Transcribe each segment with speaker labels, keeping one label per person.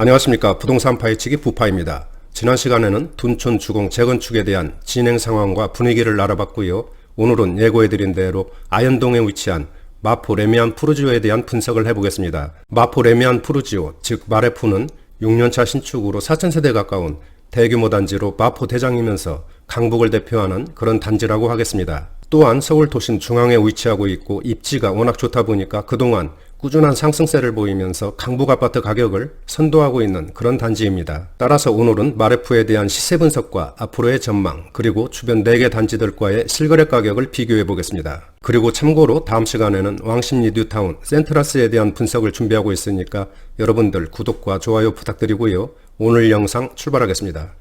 Speaker 1: 안녕하십니까. 부동산 파헤치기 부파입니다. 지난 시간에는 둔촌 주공 재건축에 대한 진행 상황과 분위기를 알아봤고요. 오늘은 예고해드린 대로 아현동에 위치한 마포 레미안 푸르지오에 대한 분석을 해보겠습니다. 마포 레미안 푸르지오, 즉 마레푸는 6년차 신축으로 4,000세대 가까운 대규모 단지로 마포 대장이면서 강북을 대표하는 그런 단지라고 하겠습니다. 또한 서울 도심 중앙에 위치하고 있고 입지가 워낙 좋다 보니까 그동안 꾸준한 상승세를 보이면서 강북 아파트 가격을 선도하고 있는 그런 단지입니다. 따라서 오늘은 마레푸에 대한 시세 분석과 앞으로의 전망, 그리고 주변 4개 단지들과의 실거래 가격을 비교해 보겠습니다. 그리고 참고로 다음 시간에는 왕십리 뉴타운 센트라스에 대한 분석을 준비하고 있으니까 여러분들 구독과 좋아요 부탁드리고요. 오늘 영상 출발하겠습니다.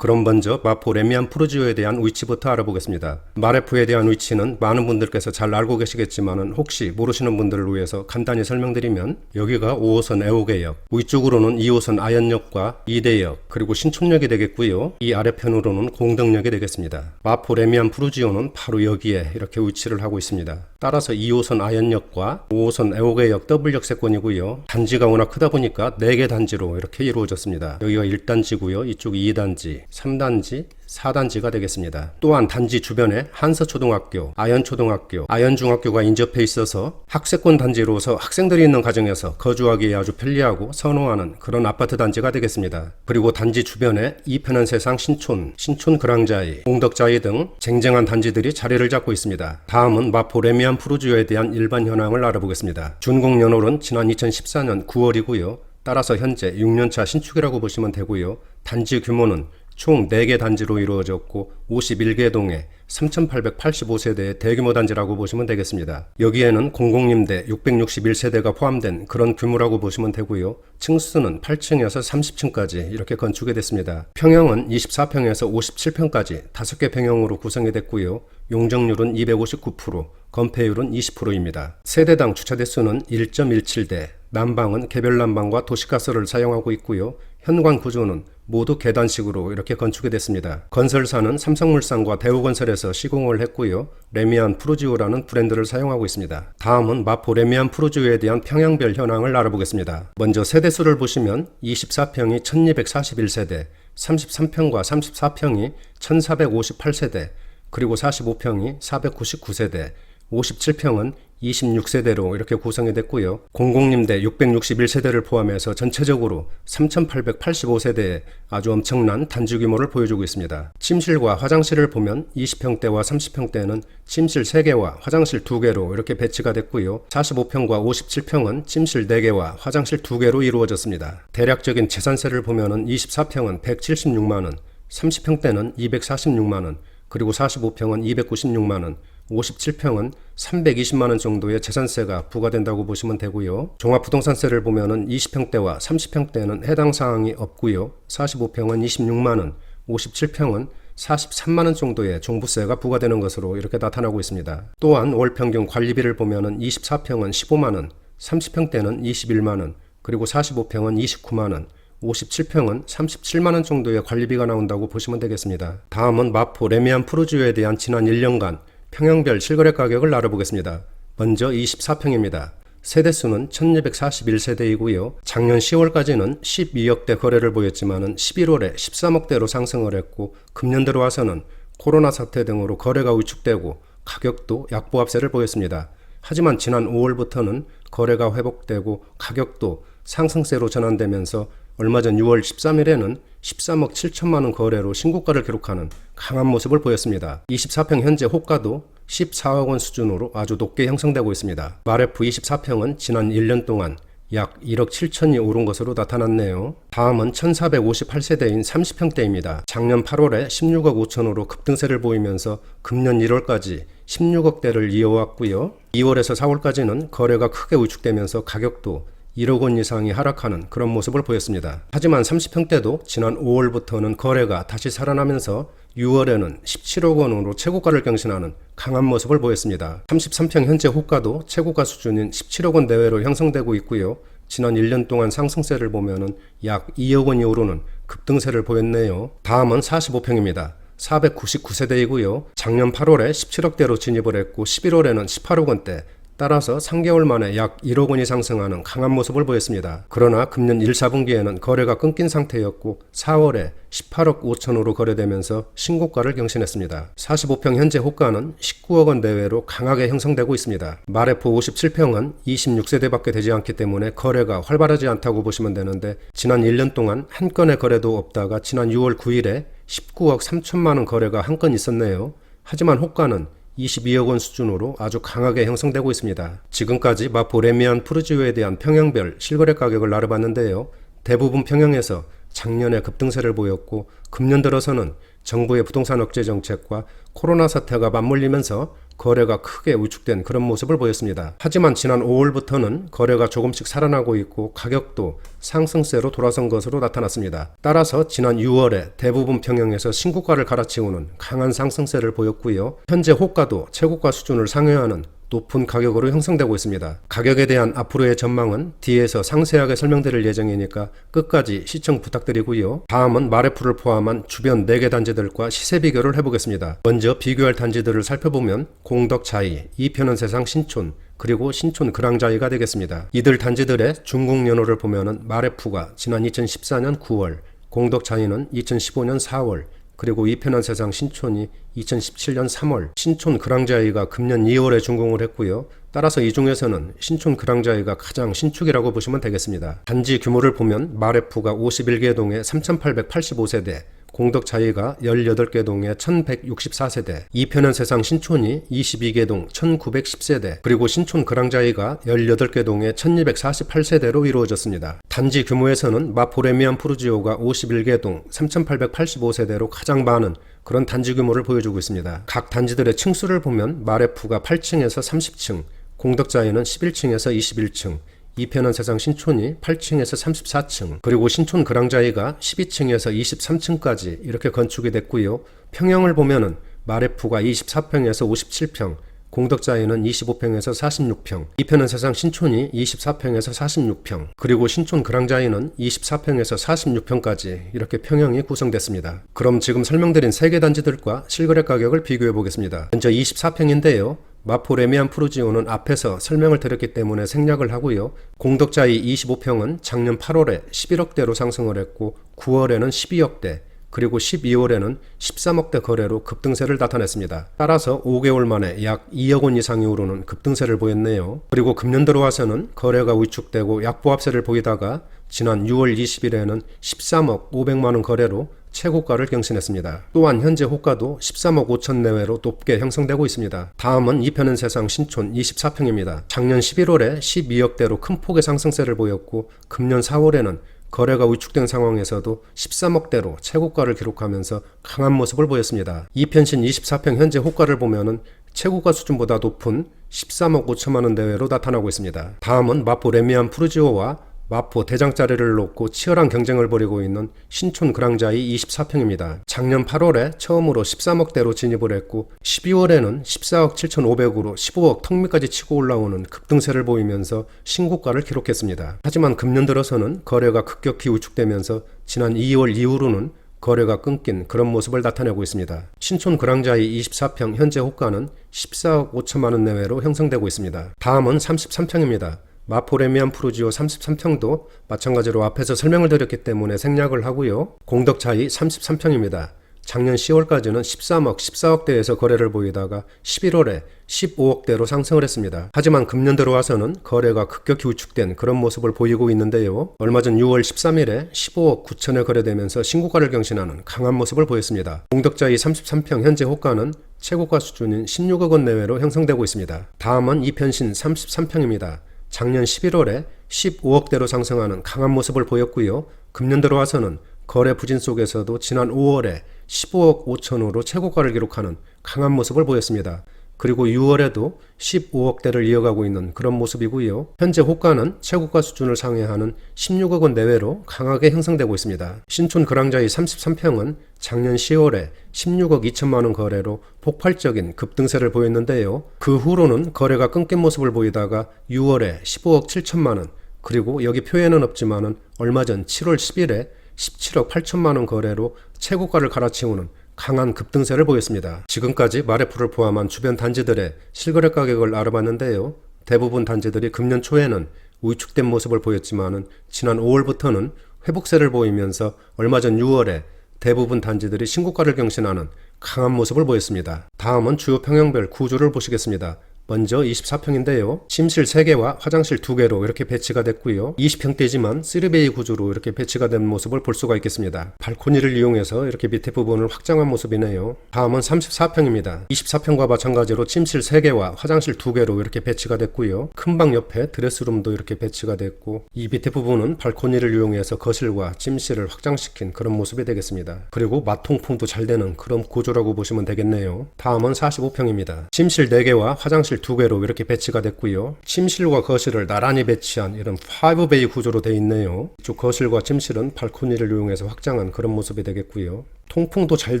Speaker 1: 그럼 먼저 마포 레미안 푸르지오에 대한 위치부터 알아보겠습니다. 마레푸에 대한 위치는 많은 분들께서 잘 알고 계시겠지만 혹시 모르시는 분들을 위해서 간단히 설명드리면 여기가 5호선 애호개역, 위쪽으로는 2호선 아현역과 이대역, 그리고 신촌역이 되겠고요. 이 아래편으로는 공덕역이 되겠습니다. 마포 레미안 푸르지오는 바로 여기에 이렇게 위치를 하고 있습니다. 따라서 2호선 아현역과 5호선 애호개역 더블 역세권이고요. 단지가 워낙 크다 보니까 4개 단지로 이렇게 이루어졌습니다. 여기가 1단지고요. 이쪽이 2단지, 3단지, 4단지가 되겠습니다. 또한 단지 주변에 한서초등학교, 아현초등학교, 아현중학교가 인접해 있어서 학세권 단지로서 학생들이 있는 가정에서 거주하기에 아주 편리하고 선호하는 그런 아파트 단지가 되겠습니다. 그리고 단지 주변에 이편한 세상 신촌, 신촌그랑자이, 공덕자이 등 쟁쟁한 단지들이 자리를 잡고 있습니다. 다음은 마포 레미안 푸르지오에 대한 일반 현황을 알아보겠습니다. 준공연월은 지난 2014년 9월이고요. 따라서 현재 6년차 신축이라고 보시면 되고요. 단지 규모는 총 4개 단지로 이루어졌고 51개 동에 3,885세대의 대규모 단지라고 보시면 되겠습니다. 여기에는 공공임대 661세대가 포함된 그런 규모라고 보시면 되고요. 층수는 8층에서 30층까지 이렇게 건축이 됐습니다. 평형은 24평에서 57평까지 5개 평형으로 구성이 됐고요. 용적률은 259%, 건폐율은 20%입니다. 세대당 주차 대수는 1.17대, 난방은 개별 난방과 도시가스를 사용하고 있고요. 현관 구조는 모두 계단식으로 이렇게 건축이 됐습니다. 건설사는 삼성물산과 대우건설에서 시공을 했고요. 레미안 푸르지오라는 브랜드를 사용하고 있습니다. 다음은 마포 레미안 푸르지오에 대한 평형별 현황을 알아보겠습니다. 먼저 세대수를 보시면 24평이 1241세대, 33평과 34평이 1458세대, 그리고 45평이 499세대, 57평은 26세대로 이렇게 구성이 됐고요. 공공임대 661세대를 포함해서 전체적으로 3,885세대의 아주 엄청난 단지 규모를 보여주고 있습니다. 침실과 화장실을 보면 20평대와 30평대는 침실 3개와 화장실 2개로 이렇게 배치가 됐고요. 45평과 57평은 침실 4개와 화장실 2개로 이루어졌습니다. 대략적인 재산세를 보면 24평은 176만원, 30평대는 246만원, 그리고 45평은 296만원, 57평은 320만원 정도의 재산세가 부과된다고 보시면 되고요. 종합부동산세를 보면은 20평대와 30평대는 해당 사항이 없고요. 45평은 26만원, 57평은 43만원 정도의 종부세가 부과되는 것으로 이렇게 나타나고 있습니다. 또한 월평균 관리비를 보면은 24평은 15만원, 30평대는 21만원, 그리고 45평은 29만원, 57평은 37만원 정도의 관리비가 나온다고 보시면 되겠습니다. 다음은 마포 레미안 푸르지오에 대한 지난 1년간 평형별 실거래 가격을 알아보겠습니다. 먼저 24평입니다. 세대수는 1241세대이고요. 작년 10월까지는 12억대 거래를 보였지만 11월에 13억대로 상승을 했고 금년 들어와서는 코로나 사태 등으로 거래가 위축되고 가격도 약보합세를 보였습니다. 하지만 지난 5월부터는 거래가 회복되고 가격도 상승세로 전환되면서 얼마 전 6월 13일에는 13억 7천만원 거래로 신고가를 기록하는 강한 모습을 보였습니다. 24평 현재 호가도 14억원 수준으로 아주 높게 형성되고 있습니다. 마레푸 24평은 지난 1년 동안 약 1억 7천이 오른 것으로 나타났네요. 다음은 1458세대인 30평대입니다. 작년 8월에 16억 5천으로 급등세를 보이면서 금년 1월까지 16억대를 이어왔고요. 2월에서 4월까지는 거래가 크게 위축되면서 가격도 1억 원 이상이 하락하는 그런 모습을 보였습니다. 하지만 30평대도 지난 5월부터는 거래가 다시 살아나면서 6월에는 17억 원으로 최고가를 경신하는 강한 모습을 보였습니다. 33평 현재 호가도 최고가 수준인 17억 원 내외로 형성되고 있고요. 지난 1년 동안 상승세를 보면은 약 2억 원이 오르는 급등세를 보였네요. 다음은 45평입니다. 499세대이고요. 작년 8월에 17억대로 진입을 했고 11월에는 18억 원대, 따라서 3개월 만에 약 1억 원이 상승하는 강한 모습을 보였습니다. 그러나 금년 1, 4분기에는 거래가 끊긴 상태였고 4월에 18억 5천으로 거래되면서 신고가를 경신했습니다. 45평 현재 호가는 19억 원 내외로 강하게 형성되고 있습니다. 마레프 57평은 26세대밖에 되지 않기 때문에 거래가 활발하지 않다고 보시면 되는데 지난 1년 동안 한 건의 거래도 없다가 지난 6월 9일에 19억 3천만 원 거래가 한 건 있었네요. 하지만 호가는 22억 원 수준으로 아주 강하게 형성되고 있습니다. 지금까지 마포 레미안 푸르지오에 대한 평형별 실거래 가격을 알아봤는데요. 대부분 평형에서 작년에 급등세를 보였고 금년 들어서는 정부의 부동산 억제 정책과 코로나 사태가 맞물리면서 거래가 크게 위축된 그런 모습을 보였습니다. 하지만 지난 5월부터는 거래가 조금씩 살아나고 있고 가격도 상승세로 돌아선 것으로 나타났습니다. 따라서 지난 6월에 대부분 평형에서 신고가를 갈아치우는 강한 상승세를 보였고요. 현재 호가도 최고가 수준을 상회하는 높은 가격으로 형성되고 있습니다. 가격에 대한 앞으로의 전망은 뒤에서 상세하게 설명드릴 예정이니까 끝까지 시청 부탁드리고요. 다음은 마레프를 포함한 주변 4개 단지들과 시세 비교를 해보겠습니다. 먼저 비교할 단지들을 살펴보면 공덕자이, 이편은세상 신촌, 그리고 신촌 그랑자이가 되겠습니다. 이들 단지들의 준공 연호를 보면은 마레프가 지난 2014년 9월, 공덕자이는 2015년 4월, 그리고 이편은세상 신촌이 2017년 3월, 신촌 그랑자이가 금년 2월에 준공을 했고요. 따라서 이 중에서는 신촌 그랑자이가 가장 신축이라고 보시면 되겠습니다. 단지 규모를 보면 마레프가 51개 동에 3,885세대, 공덕자이가 18개 동에 1164세대, 이편은세상 신촌이 22개 동 1910세대, 그리고 신촌 그랑자이가 18개 동에 1248세대로 이루어졌습니다. 단지 규모에서는 마포 레미안 푸르지오가 51개 동 3885세대로 가장 많은 그런 단지 규모를 보여주고 있습니다. 각 단지들의 층수를 보면 마레프가 8층에서 30층, 공덕자이는 11층에서 21층, 이편은세상 신촌이 8층에서 34층, 그리고 신촌 그랑자이가 12층에서 23층까지 이렇게 건축이 됐고요. 평형을 보면은 마레프가 24평에서 57평, 공덕자이는 25평에서 46평, 이편은세상 신촌이 24평에서 46평, 그리고 신촌 그랑자이는 24평에서 46평까지 이렇게 평형이 구성됐습니다. 그럼 지금 설명드린 3개 단지들과 실거래 가격을 비교해 보겠습니다. 먼저 24평인데요. 마포 레미안 푸르지오는 앞에서 설명을 드렸기 때문에 생략을 하고요. 공덕자이 25평은 작년 8월에 11억대로 상승을 했고 9월에는 12억대, 그리고 12월에는 13억대 거래로 급등세를 나타냈습니다. 따라서 5개월 만에 약 2억 원 이상이 오르는 급등세를 보였네요. 그리고 금년 들어와서는 거래가 위축되고 약보합세를 보이다가 지난 6월 20일에는 13억 500만 원 거래로 최고가를 경신했습니다. 또한 현재 호가도 13억 5천 내외로 높게 형성되고 있습니다. 다음은 이편은세상 신촌 24평입니다. 작년 11월에 12억대로 큰 폭의 상승세를 보였고 금년 4월에는 거래가 위축된 상황에서도 13억대로 최고가를 기록하면서 강한 모습을 보였습니다. 이편신 24평 현재 호가를 보면은 최고가 수준보다 높은 13억 5천만 원 내외로 나타나고 있습니다. 다음은 마포 레미안 푸르지오와 마포 대장자리를 놓고 치열한 경쟁을 벌이고 있는 신촌 그랑자이 24평입니다. 작년 8월에 처음으로 13억대로 진입을 했고 12월에는 14억 7,500으로 15억 턱 밑까지 치고 올라오는 급등세를 보이면서 신고가를 기록했습니다. 하지만 금년 들어서는 거래가 급격히 위축되면서 지난 2월 이후로는 거래가 끊긴 그런 모습을 나타내고 있습니다. 신촌 그랑자이 24평 현재 호가는 14억 5천만 원 내외로 형성되고 있습니다. 다음은 33평입니다. 마포 레미안 푸르지오 33평도 마찬가지로 앞에서 설명을 드렸기 때문에 생략을 하고요. 공덕자이 33평입니다. 작년 10월까지는 13억, 14억대에서 거래를 보이다가 11월에 15억대로 상승을 했습니다. 하지만 금년 들어와서는 거래가 급격히 위축된 그런 모습을 보이고 있는데요. 얼마 전 6월 13일에 15억 9천에 거래되면서 신고가를 경신하는 강한 모습을 보였습니다. 공덕자이 33평 현재 호가는 최고가 수준인 16억 원 내외로 형성되고 있습니다. 다음은 이편신 33평입니다. 작년 11월에 15억대로 상승하는 강한 모습을 보였고요. 금년 들어와서는 거래 부진 속에서도 지난 5월에 15억 5천으로 최고가를 기록하는 강한 모습을 보였습니다. 그리고 6월에도 15억대를 이어가고 있는 그런 모습이고요. 현재 호가는 최고가 수준을 상회하는 16억 원 내외로 강하게 형성되고 있습니다. 신촌 그랑자이 33평은 작년 10월에 16억 2천만 원 거래로 폭발적인 급등세를 보였는데요. 그 후로는 거래가 끊긴 모습을 보이다가 6월에 15억 7천만 원, 그리고 여기 표에는 없지만은 얼마 전 7월 10일에 17억 8천만 원 거래로 최고가를 갈아치우는 강한 급등세를 보였습니다. 지금까지 마레프를 포함한 주변 단지들의 실거래 가격을 알아봤는데요. 대부분 단지들이 금년 초에는 위축된 모습을 보였지만은 지난 5월부터는 회복세를 보이면서 얼마 전 6월에 대부분 단지들이 신고가를 경신하는 강한 모습을 보였습니다. 다음은 주요 평형별 구조를 보시겠습니다. 먼저 24평인데요. 침실 3개와 화장실 2개로 이렇게 배치가 됐고요. 20평대지만 3베이 구조로 이렇게 배치가 된 모습을 볼 수가 있겠습니다. 발코니를 이용해서 이렇게 밑에 부분을 확장한 모습이네요. 다음은 34평입니다. 24평과 마찬가지로 침실 3개와 화장실 2개로 이렇게 배치가 됐고요. 큰 방 옆에 드레스룸도 이렇게 배치가 됐고, 이 밑에 부분은 발코니를 이용해서 거실과 침실을 확장시킨 그런 모습이 되겠습니다. 그리고 마통풍도 잘 되는 그런 구조라고 보시면 되겠네요. 다음은 45평입니다. 침실 4개와 화장실 2개로 이렇게 배치가 됐고요. 침실과 거실을 나란히 배치한 이런 5베이 구조로 되어 있네요. 이쪽 거실과 침실은 발코니를 이용해서 확장한 그런 모습이 되겠고요. 통풍도 잘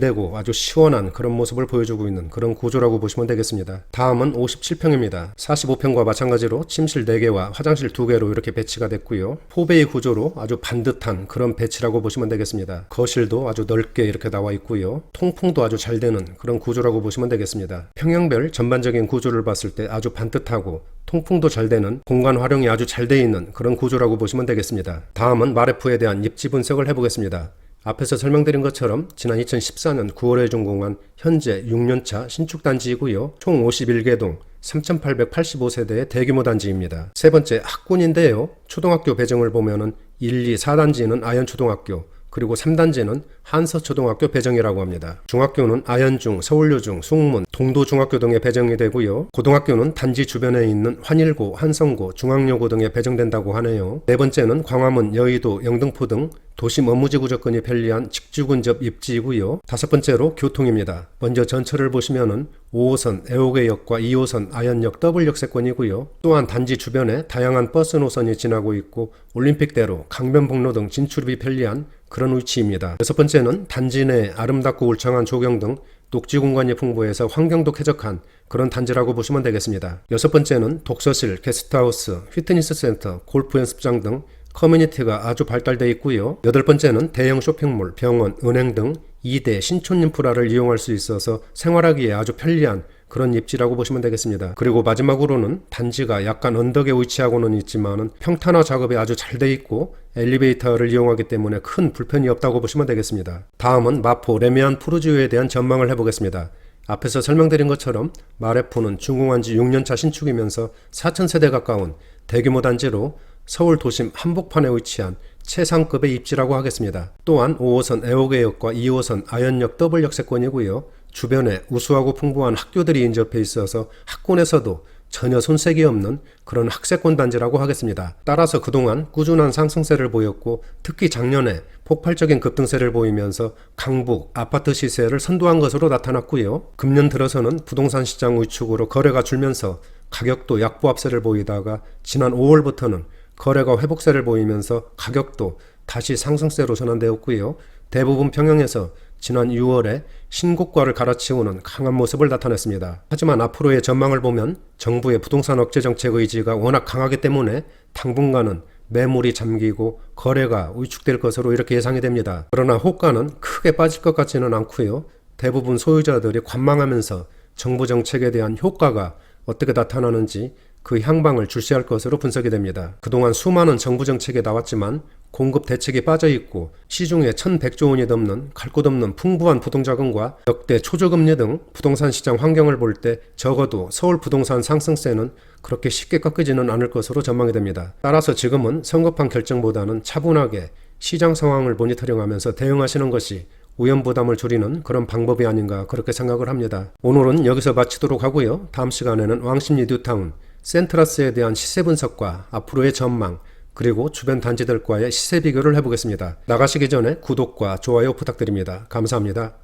Speaker 1: 되고 아주 시원한 그런 모습을 보여주고 있는 그런 구조라고 보시면 되겠습니다. 다음은 57평입니다. 45평과 마찬가지로 침실 4개와 화장실 2개로 이렇게 배치가 됐고요. 4베이 구조로 아주 반듯한 그런 배치라고 보시면 되겠습니다. 거실도 아주 넓게 이렇게 나와 있고요. 통풍도 아주 잘 되는 그런 구조라고 보시면 되겠습니다. 평형별 전반적인 구조를 봤을 때 아주 반듯하고 통풍도 잘 되는, 공간 활용이 아주 잘 되어 있는 그런 구조라고 보시면 되겠습니다. 다음은 마레프에 대한 입지 분석을 해보겠습니다. 앞에서 설명드린 것처럼 지난 2014년 9월에 준공한 현재 6년차 신축단지이고요. 총 51개 동 3,885세대의 대규모 단지입니다. 세 번째 학군인데요. 초등학교 배정을 보면은 1, 2, 4단지는 아현초등학교, 그리고 3단지는 한서초등학교 배정이라고 합니다. 중학교는 아현중, 서울여중, 숭문, 동도중학교 등에 배정이 되고요. 고등학교는 단지 주변에 있는 환일고, 한성고, 중앙여고 등에 배정된다고 하네요. 네 번째는 광화문, 여의도, 영등포 등 도심 업무지구 접근이 편리한 직주근접 입지이고요. 다섯 번째로 교통입니다. 먼저 전철을 보시면은 5호선 애호개역과 2호선 아현역 더블역세권이고요. 또한 단지 주변에 다양한 버스 노선이 지나고 있고 올림픽대로, 강변북로 등 진출입이 편리한 그런 위치입니다. 여섯 번째는 단지 내 아름답고 울창한 조경 등 녹지 공간이 풍부해서 환경도 쾌적한 그런 단지라고 보시면 되겠습니다. 여섯 번째는 독서실, 게스트하우스, 피트니스 센터, 골프 연습장 등 커뮤니티가 아주 발달되어 있고요. 여덟 번째는 대형 쇼핑몰, 병원, 은행 등 2대 신촌 인프라를 이용할 수 있어서 생활하기에 아주 편리한 그런 입지라고 보시면 되겠습니다. 그리고 마지막으로는 단지가 약간 언덕에 위치하고는 있지만은 평탄화 작업이 아주 잘 돼 있고 엘리베이터를 이용하기 때문에 큰 불편이 없다고 보시면 되겠습니다. 다음은 마포 레미안 푸르지오에 대한 전망을 해보겠습니다. 앞에서 설명드린 것처럼 마레포는 준공한 지 6년차 신축이면서 4,000세대 가까운 대규모 단지로 서울 도심 한복판에 위치한 최상급의 입지라고 하겠습니다. 또한 5호선 애호개역과 2호선 아현역 더블역세권이고요. 주변에 우수하고 풍부한 학교들이 인접해 있어서 학군에서도 전혀 손색이 없는 그런 학세권 단지라고 하겠습니다. 따라서 그동안 꾸준한 상승세를 보였고 특히 작년에 폭발적인 급등세를 보이면서 강북 아파트 시세를 선도한 것으로 나타났고요. 금년 들어서는 부동산 시장 위축으로 거래가 줄면서 가격도 약보합세를 보이다가 지난 5월부터는 거래가 회복세를 보이면서 가격도 다시 상승세로 전환되었고요. 대부분 평형에서 지난 6월에 신고가를 갈아치우는 강한 모습을 나타냈습니다. 하지만 앞으로의 전망을 보면 정부의 부동산 억제 정책 의지가 워낙 강하기 때문에 당분간은 매물이 잠기고 거래가 위축될 것으로 이렇게 예상이 됩니다. 그러나 호가는 크게 빠질 것 같지는 않고요. 대부분 소유자들이 관망하면서 정부 정책에 대한 효과가 어떻게 나타나는지 그 향방을 주시할 것으로 분석이 됩니다. 그동안 수많은 정부 정책이 나왔지만 공급 대책이 빠져있고 시중에 1,100조 원이 넘는 갈 곳 없는 풍부한 부동자금과 역대 초저금리 등 부동산 시장 환경을 볼 때 적어도 서울 부동산 상승세는 그렇게 쉽게 꺾이지는 않을 것으로 전망이 됩니다. 따라서 지금은 성급한 결정보다는 차분하게 시장 상황을 모니터링하면서 대응하시는 것이 위험부담을 줄이는 그런 방법이 아닌가 그렇게 생각을 합니다. 오늘은 여기서 마치도록 하고요. 다음 시간에는 왕십리 뉴타운 센트라스에 대한 시세 분석과 앞으로의 전망 그리고 주변 단지들과의 시세 비교를 해보겠습니다. 나가시기 전에 구독과 좋아요 부탁드립니다. 감사합니다.